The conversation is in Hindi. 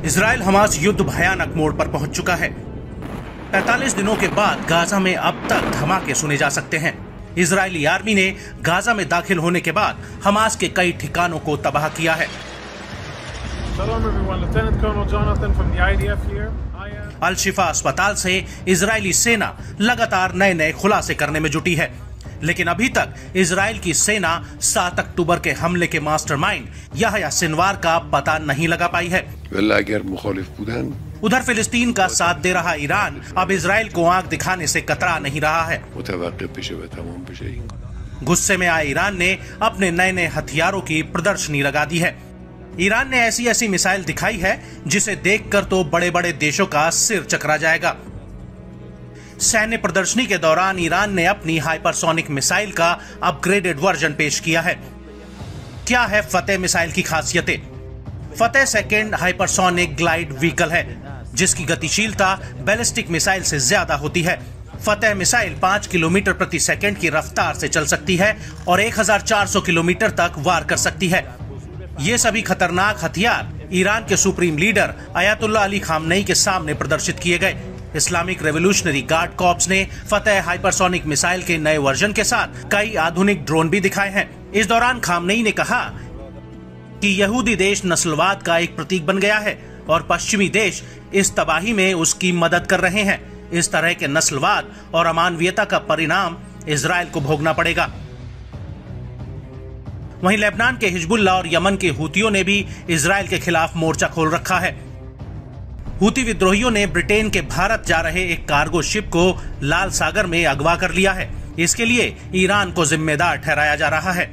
इजराइल हमास युद्ध भयानक मोड़ पर पहुंच चुका है। 45 दिनों के बाद गाजा में अब तक धमाके सुने जा सकते हैं। इजरायली आर्मी ने गाजा में दाखिल होने के बाद हमास के कई ठिकानों को तबाह किया है। अल शिफा अस्पताल से इजरायली सेना लगातार नए नए खुलासे करने में जुटी है, लेकिन अभी तक इजराइल की सेना 7 अक्टूबर के हमले के मास्टरमाइंड याह्या सिनवार का पता नहीं लगा पाई है। उधर फिलिस्तीन का साथ दे रहा ईरान अब इजराइल को आंख दिखाने से कतरा नहीं रहा है। गुस्से में आए ईरान ने अपने नए नए हथियारों की प्रदर्शनी लगा दी है। ईरान ने ऐसी ऐसी मिसाइल दिखाई है जिसे देखकर तो बड़े बड़े देशों का सिर चकरा जाएगा। सैन्य प्रदर्शनी के दौरान ईरान ने अपनी हाइपरसोनिक मिसाइल का अपग्रेडेड वर्जन पेश किया है। क्या है फतेह मिसाइल की खासियतें? फतेह सेकंड हाइपरसोनिक ग्लाइड व्हीकल है, जिसकी गतिशीलता बैलिस्टिक मिसाइल से ज्यादा होती है। फतेह मिसाइल 5 किलोमीटर प्रति सेकंड की रफ्तार से चल सकती है और 1400 किलोमीटर तक वार कर सकती है। ये सभी खतरनाक हथियार ईरान के supreme leader Ayatollah Ali Khamenei के सामने प्रदर्शित किए गए। इस्लामिक रेवोल्यूशनरी गार्ड कॉर्प्स ने फतेह हाइपरसोनिक मिसाइल के नए वर्जन के साथ कई आधुनिक ड्रोन भी दिखाए हैं। इस दौरान खामनेई ने कहा कि यहूदी देश नस्लवाद का एक प्रतीक बन गया है और पश्चिमी देश इस तबाही में उसकी मदद कर रहे हैं। इस तरह के नस्लवाद और अमानवीयता का परिणाम इजराइल को भोगना पड़ेगा। वहीं लेबनान के हिजबुल्लाह और यमन के हूतियों ने भी इजराइल के खिलाफ मोर्चा खोल रखा है। हूती विद्रोहियों ने ब्रिटेन के भारत जा रहे एक कार्गो शिप को लाल सागर में अगवा कर लिया है। इसके लिए ईरान को जिम्मेदार ठहराया जा रहा है।